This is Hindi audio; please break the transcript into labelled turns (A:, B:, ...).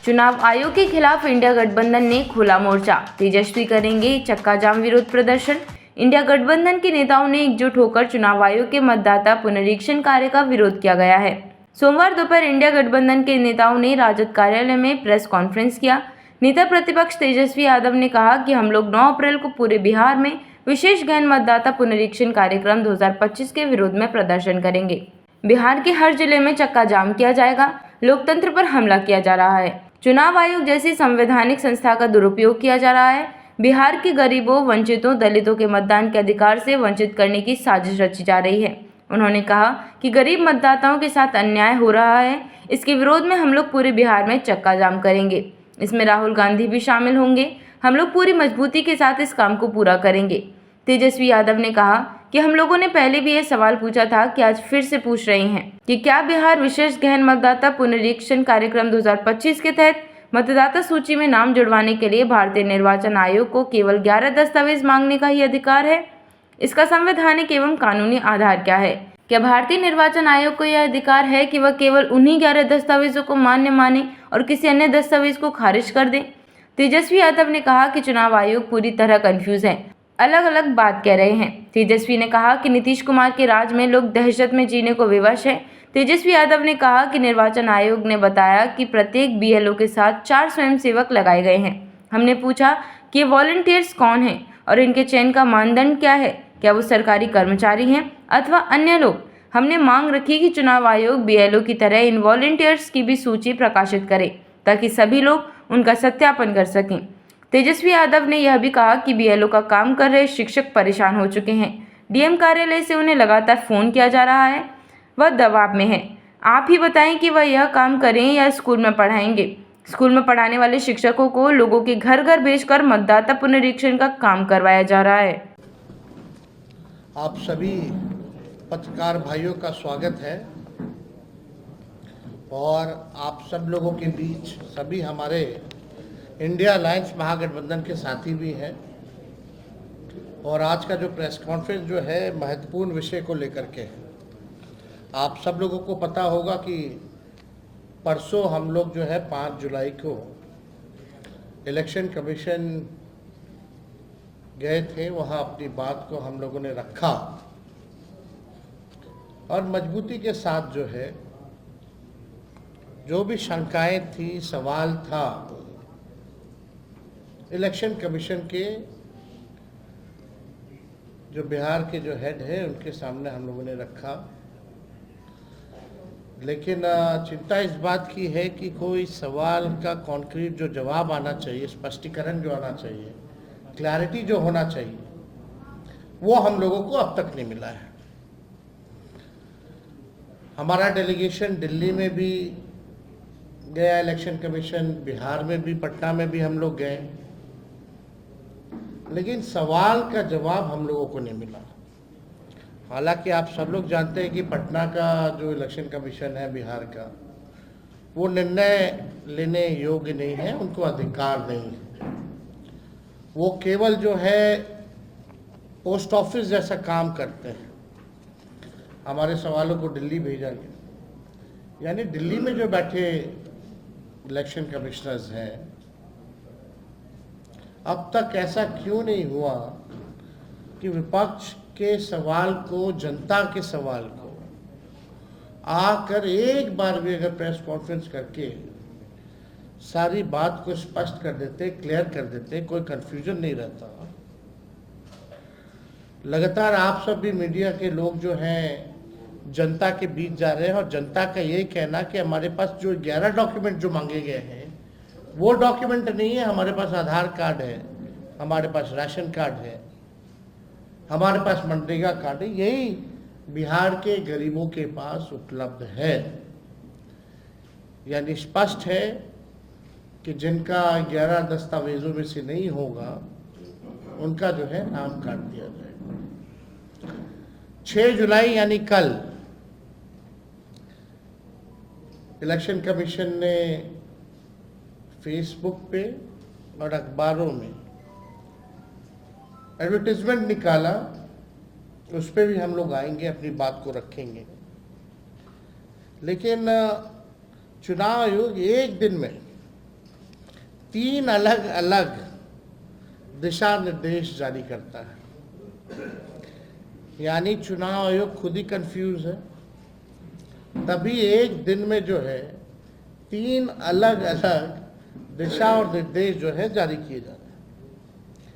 A: चुनाव आयोग के खिलाफ इंडिया गठबंधन ने खोला मोर्चा, तेजस्वी करेंगे चक्का जाम विरोध प्रदर्शन। इंडिया गठबंधन के नेताओं ने एकजुट होकर चुनाव आयोग के मतदाता पुनरीक्षण कार्य का विरोध किया गया है। सोमवार दोपहर इंडिया गठबंधन के नेताओं ने राजद कार्यालय में प्रेस कॉन्फ्रेंस किया। नेता प्रतिपक्ष तेजस्वी यादव ने कहा कि हम लोग 9 अप्रैल को पूरे बिहार में विशेष गहन मतदाता पुनरीक्षण कार्यक्रम 2025 के विरोध में प्रदर्शन करेंगे। बिहार के हर जिले में चक्का जाम किया जाएगा। लोकतंत्र पर हमला किया जा रहा है। चुनाव आयोग जैसी संवैधानिक संस्था का दुरुपयोग किया जा रहा है। बिहार के गरीबों, वंचितों, दलितों के मतदान के अधिकार से वंचित करने की साजिश रची जा रही है। उन्होंने कहा कि गरीब मतदाताओं के साथ अन्याय हो रहा है। इसके विरोध में हम लोग पूरे बिहार में चक्का जाम करेंगे। इसमें राहुल गांधी भी शामिल होंगे। हम लोग पूरी मजबूती के साथ इस काम को पूरा करेंगे। तेजस्वी यादव ने कहा कि हम लोगों ने पहले भी ये सवाल पूछा था कि आज फिर से पूछ रहे हैं कि क्या बिहार विशेष गहन मतदाता पुनरीक्षण कार्यक्रम 2025 के तहत मतदाता सूची में नाम जुड़वाने के लिए भारतीय निर्वाचन आयोग को केवल 11 दस्तावेज मांगने का ही अधिकार है? इसका संवैधानिक एवं कानूनी आधार क्या है? क्या भारतीय निर्वाचन आयोग को यह अधिकार है कि वह केवल उन्हीं 11 दस्तावेजों को मान्य माने और किसी अन्य दस्तावेज को खारिज कर दे? तेजस्वी यादव ने कहा कि चुनाव आयोग पूरी तरह कंफ्यूज है, अलग अलग बात कह रहे हैं। तेजस्वी ने कहा कि नीतीश कुमार के राज में लोग दहशत में जीने को विवश है। तेजस्वी यादव ने कहा कि निर्वाचन आयोग ने बताया कि प्रत्येक बीएलओ के साथ 4 स्वयंसेवक लगाए गए हैं। हमने पूछा कि ये वॉलंटियर्स कौन हैं और इनके चयन का मानदंड क्या है? क्या वो सरकारी कर्मचारी हैं अथवा अन्य लोग? हमने मांग रखी कि चुनाव आयोग बीएलओ की तरह इन वॉलंटियर्स की भी सूची प्रकाशित करे ताकि सभी लोग उनका सत्यापन कर सकें। तेजस्वी यादव ने यह भी कहा कि बीएलओ का काम कर रहे शिक्षक परेशान हो चुके हैं। डीएम कार्यालय से उन्हें लगातार फ़ोन किया जा रहा है। वह दबाव में है। आप ही बताएं कि वह यह काम करें या स्कूल में पढ़ाएंगे। स्कूल में पढ़ाने वाले शिक्षकों को लोगों के घर घर भेजकर मतदाता पुनरीक्षण का काम करवाया जा रहा है।
B: आप सभी पत्रकार भाइयों का स्वागत है और आप सब लोगों के बीच सभी हमारे इंडिया अलायंस महागठबंधन के साथी भी हैं और आज का जो प्रेस कॉन्फ्रेंस जो है महत्वपूर्ण विषय को लेकर के है। आप सब लोगों को पता होगा कि परसों हम लोग जो है 5 जुलाई को इलेक्शन कमीशन गए थे, वहाँ अपनी बात को हम लोगों ने रखा और मजबूती के साथ जो है जो भी शंकाएं थी, सवाल था, इलेक्शन कमीशन के जो बिहार के जो हेड है उनके सामने हम लोगों ने रखा। लेकिन चिंता इस बात की है कि कोई सवाल का कॉन्क्रीट जो जवाब आना चाहिए, स्पष्टीकरण जो आना चाहिए, क्लैरिटी जो होना चाहिए, वो हम लोगों को अब तक नहीं मिला है। हमारा डेलीगेशन दिल्ली में भी गया इलेक्शन कमीशन, बिहार में भी, पटना में भी हम लोग गए, लेकिन सवाल का जवाब हम लोगों को नहीं मिला। हालांकि आप सब लोग जानते हैं कि पटना का जो इलेक्शन कमीशन है बिहार का, वो निर्णय लेने योग्य नहीं है, उनको अधिकार नहीं है। वो केवल जो है पोस्ट ऑफिस जैसा काम करते हैं। हमारे सवालों को दिल्ली भेजा गया, यानी दिल्ली में जो बैठे इलेक्शन कमिश्नर्स हैं, अब तक ऐसा क्यों नहीं हुआ कि विपक्ष के सवाल को, जनता के सवाल को आकर एक बार भी अगर प्रेस कॉन्फ्रेंस करके सारी बात को स्पष्ट कर देते, क्लियर कर देते, कोई कंफ्यूजन नहीं रहता। लगातार आप सब भी मीडिया के लोग जो हैं जनता के बीच जा रहे हैं और जनता का ये कहना कि हमारे पास जो 11 डॉक्यूमेंट जो मांगे गए हैं वो डॉक्यूमेंट नहीं है। हमारे पास आधार कार्ड है, हमारे पास राशन कार्ड है, हमारे पास मनरेगा कार्ड है, यही बिहार के गरीबों के पास उपलब्ध है। यानी स्पष्ट है कि जिनका 11 दस्तावेजों में से नहीं होगा उनका जो है नाम काट दिया जाएगा। 6 जुलाई यानी कल इलेक्शन कमीशन ने फेसबुक पे और अखबारों में एडवर्टीजमेंट निकाला, उस पर भी हम लोग आएंगे, अपनी बात को रखेंगे। लेकिन चुनाव आयोग एक दिन में 3 अलग अलग दिशा निर्देश जारी करता है, यानी चुनाव आयोग खुद ही कंफ्यूज है, तभी एक दिन में जो है 3 अलग अलग दिशा और निर्देश जो है जारी किए जाते हैं।